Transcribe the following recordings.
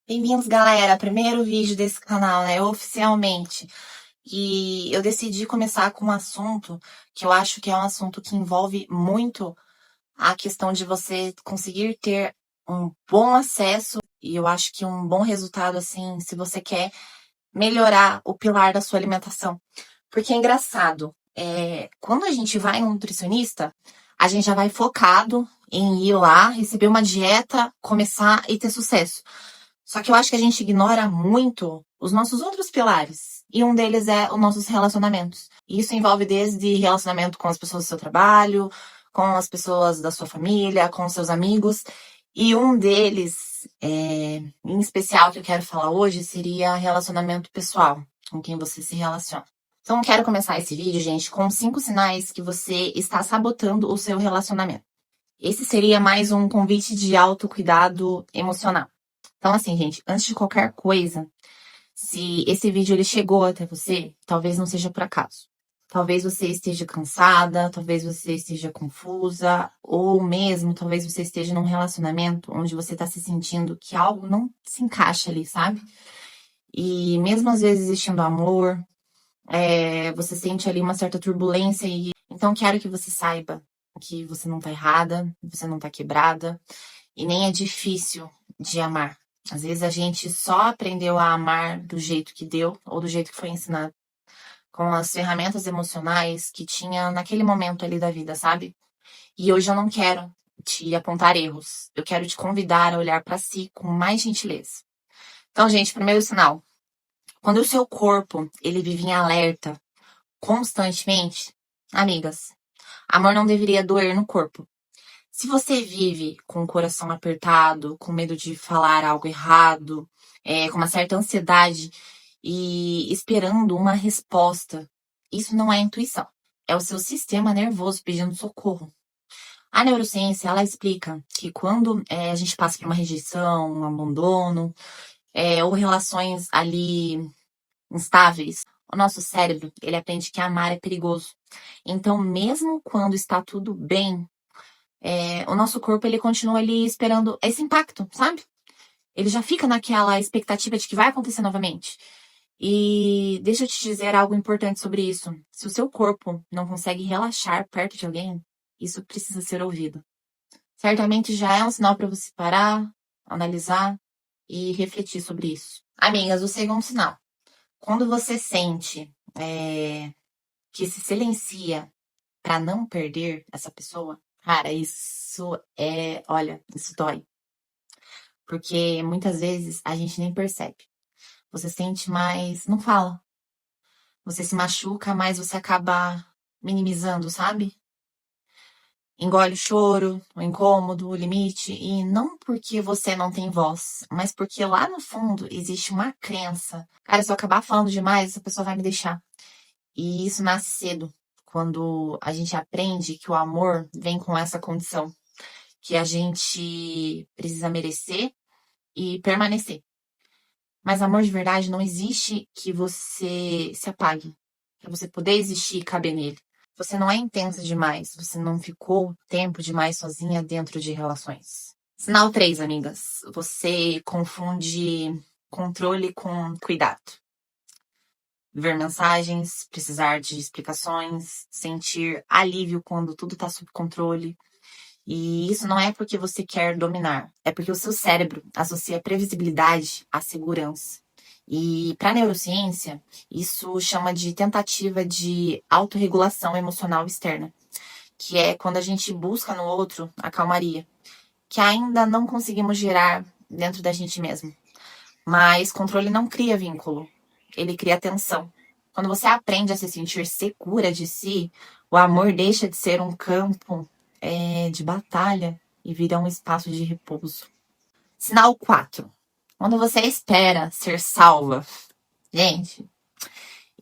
Bem-vindos, galera! Primeiro vídeo desse canal, né? Oficialmente. E eu decidi começar com um assunto que eu acho que é um assunto que envolve muito a questão de você conseguir ter um bom acesso e eu acho que um bom resultado, assim, se você quer melhorar o pilar da sua alimentação. Porque é engraçado, quando a gente vai no nutricionista, a gente já vai focado em ir lá, receber uma dieta, começar e ter sucesso. Só que eu acho que a gente ignora muito os nossos outros pilares. E um deles é os nossos relacionamentos. E isso envolve desde relacionamento com as pessoas do seu trabalho, com as pessoas da sua família, com os seus amigos. E um deles, em especial, que eu quero falar hoje, seria relacionamento pessoal, com quem você se relaciona. Então, eu quero começar esse vídeo, gente, com 5 sinais que você está sabotando o seu relacionamento. Esse seria mais um convite de autocuidado emocional. Então, assim, gente, antes de qualquer coisa, se esse vídeo ele chegou até você, talvez não seja por acaso. Talvez você esteja cansada, talvez você esteja confusa, ou mesmo talvez você esteja num relacionamento onde você tá se sentindo que algo não se encaixa ali, sabe? E mesmo às vezes existindo amor, você sente ali uma certa turbulência e então quero que você saiba que você não tá errada, você não tá quebrada e nem é difícil de amar. Às vezes a gente só aprendeu a amar do jeito que deu ou do jeito que foi ensinado, com as ferramentas emocionais que tinha naquele momento ali da vida, sabe? E hoje eu não quero te apontar erros. Eu quero te convidar a olhar para si com mais gentileza. Então, gente, primeiro sinal. Quando o seu corpo, ele vive em alerta constantemente, amigas, amor não deveria doer no corpo. Se você vive com o coração apertado, com medo de falar algo errado, com uma certa ansiedade e esperando uma resposta, isso não é intuição. É o seu sistema nervoso pedindo socorro. A neurociência, ela explica que quando a gente passa por uma rejeição, um abandono, ou relações ali instáveis, o nosso cérebro, ele aprende que amar é perigoso. Então, mesmo quando está tudo bem, o nosso corpo ele continua ali esperando esse impacto, sabe? Ele já fica naquela expectativa de que vai acontecer novamente. E deixa eu te dizer algo importante sobre isso. Se o seu corpo não consegue relaxar perto de alguém, isso precisa ser ouvido. Certamente já é um sinal para você parar, analisar e refletir sobre isso. Amigas, o segundo sinal. Quando você sente que se silencia para não perder essa pessoa, cara, olha, isso dói. Porque muitas vezes a gente nem percebe. Você sente, mas não fala. Você se machuca, mas você acaba minimizando, sabe? Engole o choro, o incômodo, o limite. E não porque você não tem voz, mas porque lá no fundo existe uma crença. Cara, se eu acabar falando demais, essa pessoa vai me deixar. E isso nasce cedo, quando a gente aprende que o amor vem com essa condição. Que a gente precisa merecer e permanecer. Mas amor de verdade não existe que você se apague. Pra você poder existir e caber nele. Você não é intensa demais. Você não ficou tempo demais sozinha dentro de relações. Sinal 3, amigas. Você confunde controle com cuidado. Ver mensagens, precisar de explicações, sentir alívio quando tudo tá sob controle. E isso não é porque você quer dominar, é porque o seu cérebro associa previsibilidade à segurança. E para a neurociência, isso chama de tentativa de autorregulação emocional externa, que é quando a gente busca no outro a calmaria, que ainda não conseguimos gerar dentro da gente mesmo. Mas controle não cria vínculo, ele cria tensão. Quando você aprende a se sentir segura de si, o amor deixa de ser um campo de batalha e vira um espaço de repouso. Sinal 4. Quando você espera ser salva. Gente,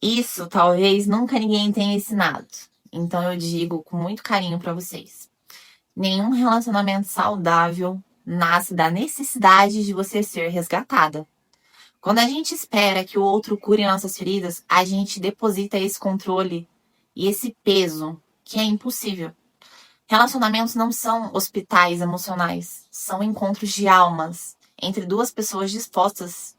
isso talvez nunca ninguém tenha ensinado. Então eu digo com muito carinho para vocês. Nenhum relacionamento saudável nasce da necessidade de você ser resgatada. Quando a gente espera que o outro cure nossas feridas, a gente deposita esse controle e esse peso que é impossível. Relacionamentos não são hospitais emocionais, são encontros de almas. entre duas pessoas dispostas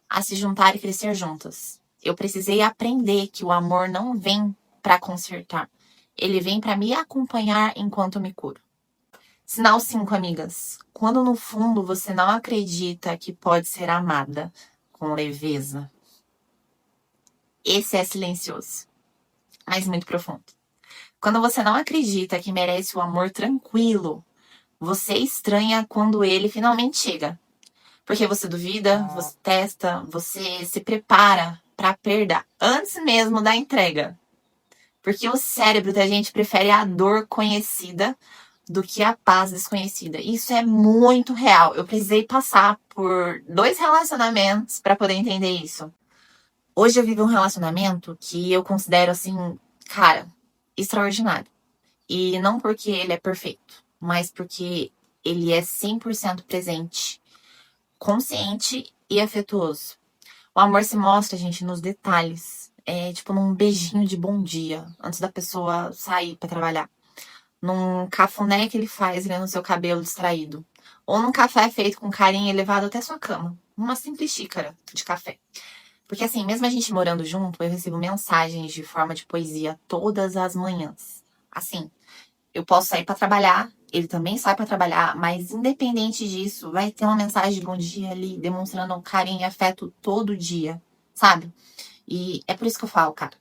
a se juntar e crescer juntas. Eu precisei aprender que o amor não vem para consertar. Ele vem para me acompanhar enquanto eu me curo. Sinal 5, amigas. Quando no fundo você não acredita que pode ser amada com leveza. Esse é silencioso, mas muito profundo. Quando você não acredita que merece o amor tranquilo, você estranha quando ele finalmente chega. Porque você duvida, você testa, você se prepara para a perda antes mesmo da entrega. Porque o cérebro da gente prefere a dor conhecida do que a paz desconhecida. Isso é muito real. Eu precisei passar por 2 relacionamentos para poder entender isso. Hoje eu vivo um relacionamento que eu considero assim, cara, extraordinário. E não porque ele é perfeito, mas porque ele é 100% presente, consciente e afetuoso. O amor se mostra, gente, nos detalhes. É tipo num beijinho de bom dia, antes da pessoa sair pra trabalhar. Num cafuné que ele faz vendo seu cabelo distraído. Ou num café feito com carinho e levado até sua cama. Uma simples xícara de café. Porque assim, mesmo a gente morando junto, eu recebo mensagens de forma de poesia todas as manhãs. Assim, eu posso sair pra trabalhar, ele também sai pra trabalhar, mas independente disso, vai ter uma mensagem de bom dia ali, demonstrando carinho e afeto todo dia, sabe? E é por isso que eu falo, cara.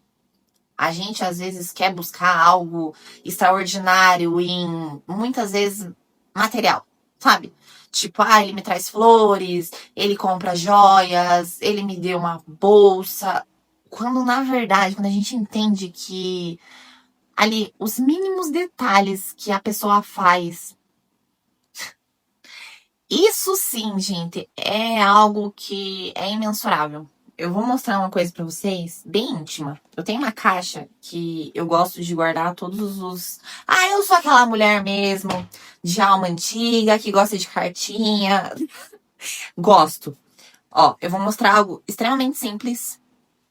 A gente às vezes quer buscar algo extraordinário em, muitas vezes, material, sabe? Tipo, ele me traz flores, ele compra joias, ele me deu uma bolsa. Quando, na verdade, quando a gente entende que ali, os mínimos detalhes que a pessoa faz, isso sim, gente, é algo que é imensurável. Eu vou mostrar uma coisa pra vocês, bem íntima. Eu tenho uma caixa que eu gosto de guardar todos os... eu sou aquela mulher mesmo, de alma antiga, que gosta de cartinha. Gosto. Ó, eu vou mostrar algo extremamente simples,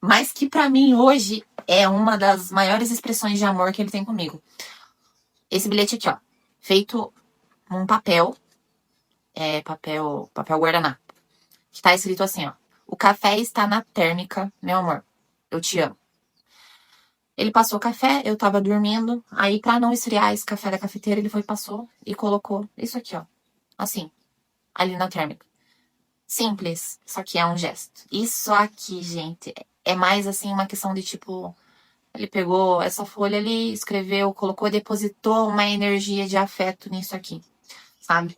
mas que pra mim hoje é uma das maiores expressões de amor que ele tem comigo. Esse bilhete aqui, ó, feito num papel, papel guardanapo, que tá escrito assim, ó: o café está na térmica, meu amor, eu te amo. Ele passou o café, eu tava dormindo, aí pra não esfriar esse café da cafeteira, ele foi, passou e colocou isso aqui, ó, assim, ali na térmica. Simples, só que é um gesto. Isso aqui, gente, é mais assim uma questão de tipo, ele pegou essa folha ali, escreveu, colocou, depositou uma energia de afeto nisso aqui, sabe?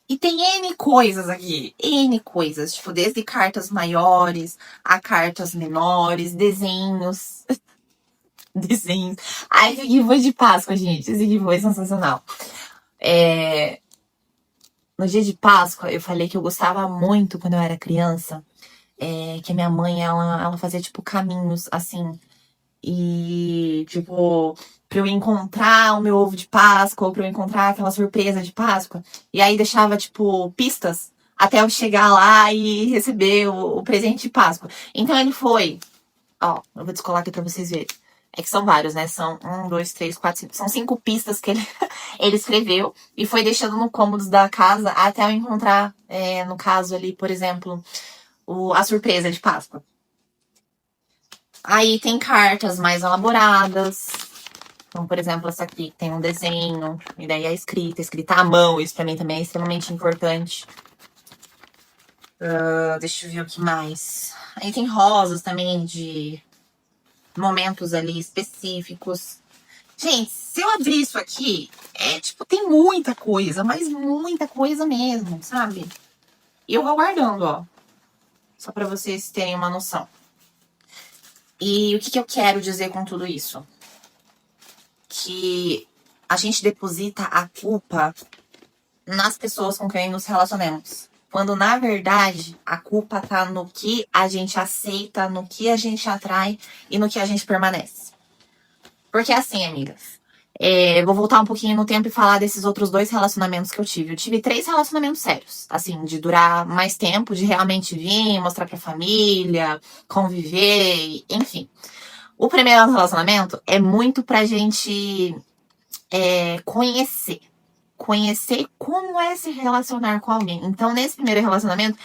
E tem N coisas aqui, N coisas, tipo, desde cartas maiores a cartas menores, desenhos, desenhos. Ai, esse aqui foi de Páscoa, gente, esse aqui foi sensacional. No dia de Páscoa, eu falei que eu gostava muito, quando eu era criança, que a minha mãe, ela fazia, tipo, caminhos, assim, e, tipo, pra eu encontrar o meu ovo de Páscoa, ou pra eu encontrar aquela surpresa de Páscoa. E aí deixava, tipo, pistas até eu chegar lá e receber o presente de Páscoa. Então ele foi, ó, eu vou descolar aqui pra vocês verem. É que são vários, né? São 1, 2, 3, 4, 5. São 5 pistas que ele, ele escreveu e foi deixando no cômodos da casa até eu encontrar, no caso ali, por exemplo, a surpresa de Páscoa. Aí tem cartas mais elaboradas. Então, por exemplo, essa aqui que tem um desenho, e daí é escrita à mão. Isso pra mim também é extremamente importante. Deixa eu ver o que mais. Aí tem rosas também de momentos ali específicos. Gente, se eu abrir isso aqui, tipo, tem muita coisa, mas muita coisa mesmo, sabe? E eu vou guardando, ó. Só pra vocês terem uma noção. E o que eu quero dizer com tudo isso? Que a gente deposita a culpa nas pessoas com quem nos relacionamos. Quando, na verdade, a culpa tá no que a gente aceita, no que a gente atrai e no que a gente permanece. Porque assim, amigas, vou voltar um pouquinho no tempo e falar desses outros 2 relacionamentos que eu tive. Eu tive 3 relacionamentos sérios, assim, de durar mais tempo, de realmente vir, mostrar pra família, conviver, enfim. O primeiro relacionamento é muito pra gente conhecer. conhecer como é se relacionar com alguém. Então, nesse primeiro relacionamento,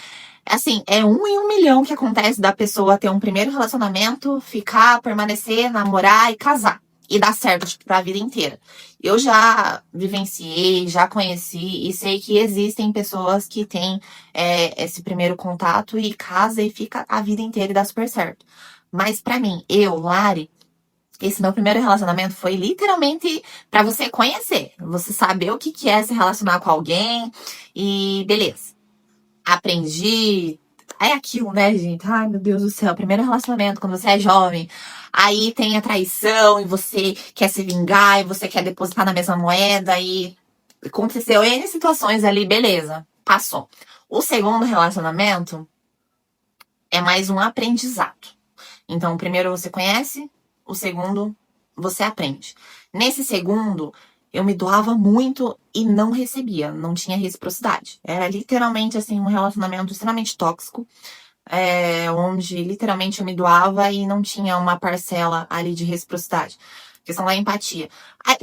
assim, é 1 em 1 milhão que acontece da pessoa ter um primeiro relacionamento, ficar, permanecer, namorar e casar. E dar certo, tipo, pra vida inteira. Eu já vivenciei, já conheci e sei que existem pessoas que têm esse primeiro contato e casa e fica a vida inteira e dá super certo. Mas pra mim, Lari, esse meu primeiro relacionamento foi literalmente pra você conhecer. Você saber o que que é se relacionar com alguém e beleza. Aprendi. É aquilo, né, gente? Ai, meu Deus do céu. Primeiro relacionamento, quando você é jovem. Aí tem a traição e você quer se vingar e você quer depositar na mesma moeda e aconteceu N situações ali, beleza. Passou. O segundo relacionamento é mais um aprendizado. Então, o primeiro você conhece, o segundo você aprende. Nesse segundo, eu me doava muito e não recebia, não tinha reciprocidade. Era literalmente assim um relacionamento extremamente tóxico, onde literalmente eu me doava e não tinha uma parcela ali de reciprocidade. Questão da empatia.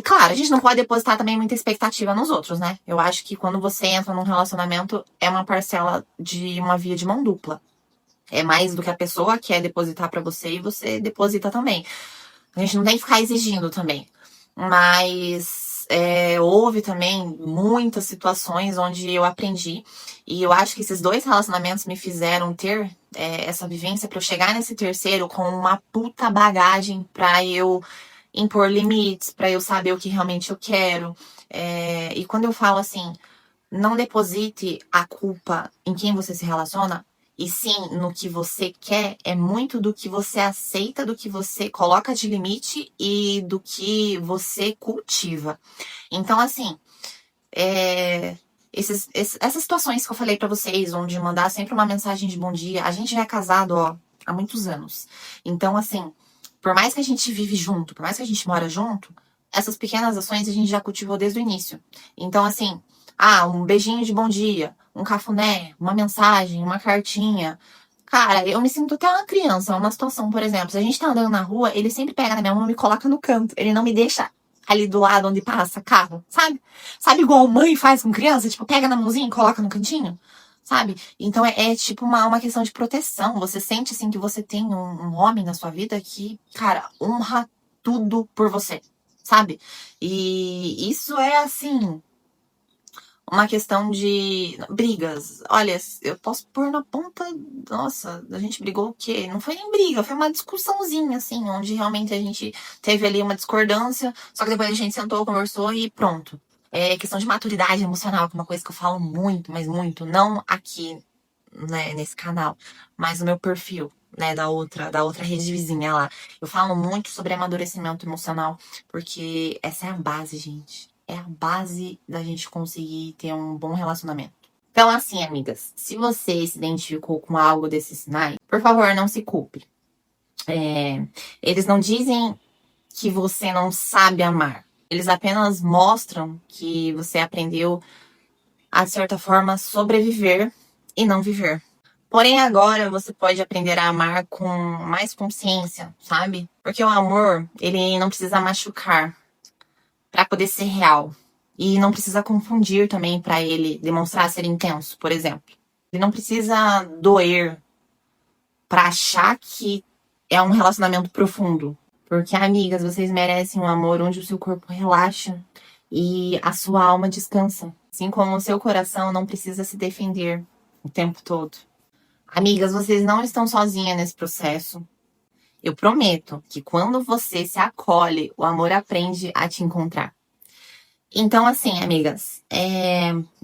Claro, a gente não pode depositar também muita expectativa nos outros, né? Eu acho que quando você entra num relacionamento, é uma parcela de uma via de mão dupla. É mais do que a pessoa quer depositar pra você e você deposita também. A gente não tem que ficar exigindo também. Mas houve também muitas situações onde eu aprendi. E eu acho que esses 2 relacionamentos me fizeram ter essa vivência pra eu chegar nesse terceiro com uma puta bagagem pra eu impor limites, pra eu saber o que realmente eu quero. E quando eu falo assim, não deposite a culpa em quem você se relaciona, e sim no que você quer, é muito do que você aceita, do que você coloca de limite e do que você cultiva. Então, assim, essas situações que eu falei pra vocês, onde mandar sempre uma mensagem de bom dia, a gente já é casado, ó, há muitos anos. Então, assim, por mais que a gente vive junto, por mais que a gente mora junto, essas pequenas ações a gente já cultivou desde o início. Então, assim, um beijinho de bom dia, um cafuné, uma mensagem, uma cartinha. Cara, eu me sinto até uma criança, uma situação, por exemplo, se a gente tá andando na rua, ele sempre pega na minha mão e me coloca no canto. Ele não me deixa ali do lado onde passa carro, sabe? Sabe igual mãe faz com criança? Tipo, pega na mãozinha e coloca no cantinho, sabe? Então tipo uma questão de proteção. Você sente, assim, que você tem um homem na sua vida que, cara, honra tudo por você, sabe? E isso é, assim, uma questão de brigas. Olha, eu posso pôr na ponta. Nossa, a gente brigou o quê? Não foi nem briga, foi uma discussãozinha, assim, onde realmente a gente teve ali uma discordância, só que depois a gente sentou, conversou e pronto. É questão de maturidade emocional, que é uma coisa que eu falo muito, mas muito, não aqui, né, nesse canal, mas no meu perfil, né, da outra rede vizinha lá. Eu falo muito sobre amadurecimento emocional, porque essa é a base, gente. É a base da gente conseguir ter um bom relacionamento. Então, assim, amigas, se você se identificou com algo desses sinais, por favor, não se culpe. Eles não dizem que você não sabe amar. Eles apenas mostram que você aprendeu a, de certa forma, sobreviver e não viver. Porém, agora você pode aprender a amar com mais consciência, sabe? Porque o amor, ele não precisa machucar para poder ser real. E não precisa confundir também para ele demonstrar ser intenso, por exemplo. Ele não precisa doer para achar que é um relacionamento profundo. Porque, amigas, vocês merecem um amor onde o seu corpo relaxa e a sua alma descansa. Assim como o seu coração não precisa se defender o tempo todo. Amigas, vocês não estão sozinhas nesse processo. Eu prometo que quando você se acolhe, o amor aprende a te encontrar. Então, assim, amigas,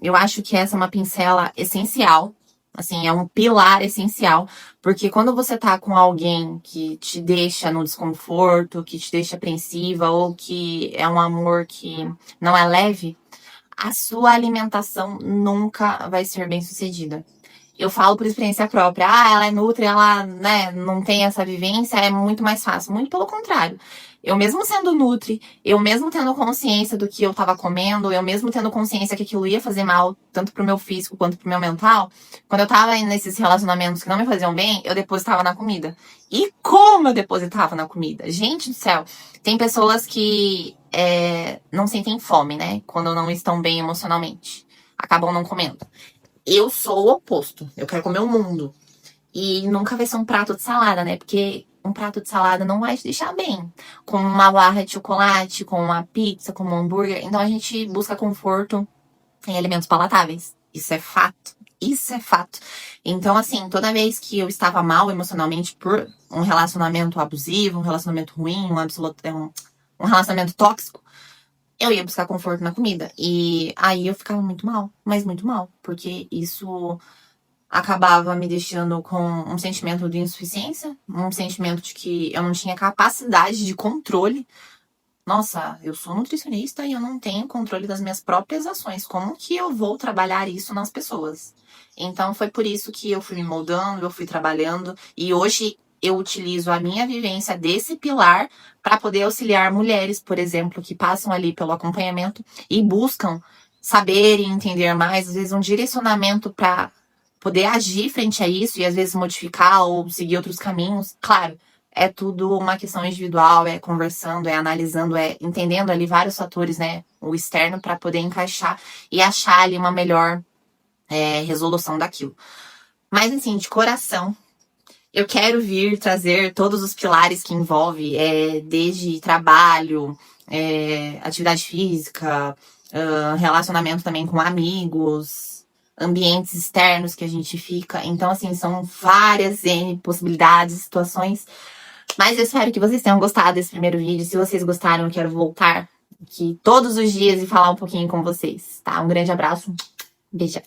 eu acho que essa é uma pincela essencial. Assim, é um pilar essencial. Porque quando você tá com alguém que te deixa no desconforto, que te deixa apreensiva, ou que é um amor que não é leve, a sua alimentação nunca vai ser bem sucedida. Eu falo por experiência própria. Ela é nutri, ela, né, não tem essa vivência, é muito mais fácil. Muito pelo contrário. Eu mesmo sendo nutri, eu mesmo tendo consciência do que eu tava comendo, eu mesmo tendo consciência que aquilo ia fazer mal, tanto pro meu físico quanto pro meu mental, quando eu tava nesses relacionamentos que não me faziam bem, eu depositava na comida. E como eu depositava na comida? Gente do céu, tem pessoas que não sentem fome, né? Quando não estão bem emocionalmente. Acabam não comendo. Eu sou o oposto. Eu quero comer o mundo. E nunca vai ser um prato de salada, né? Porque um prato de salada não vai te deixar bem. Com uma barra de chocolate, com uma pizza, com um hambúrguer. Então a gente busca conforto em alimentos palatáveis. Isso é fato. Isso é fato. Então, assim, toda vez que eu estava mal emocionalmente por um relacionamento abusivo, um relacionamento ruim, um relacionamento tóxico, eu ia buscar conforto na comida. E aí eu ficava muito mal, mas muito mal. Porque isso acabava me deixando com um sentimento de insuficiência, um sentimento de que eu não tinha capacidade de controle. Nossa, eu sou nutricionista e eu não tenho controle das minhas próprias ações. Como que eu vou trabalhar isso nas pessoas? Então foi por isso que eu fui me moldando, eu fui trabalhando e hoje eu utilizo a minha vivência desse pilar para poder auxiliar mulheres, por exemplo, que passam ali pelo acompanhamento e buscam saber e entender mais, às vezes um direcionamento para poder agir frente a isso e às vezes modificar ou seguir outros caminhos. Claro, é tudo uma questão individual, é conversando, é analisando, é entendendo ali vários fatores, né? O externo para poder encaixar e achar ali uma melhor resolução daquilo. Mas assim, de coração, eu quero vir trazer todos os pilares que envolve, desde trabalho, atividade física, relacionamento também com amigos, ambientes externos que a gente fica. Então, assim, são várias N possibilidades, situações. Mas eu espero que vocês tenham gostado desse primeiro vídeo. Se vocês gostaram, eu quero voltar aqui todos os dias e falar um pouquinho com vocês, tá? Um grande abraço. Beijo.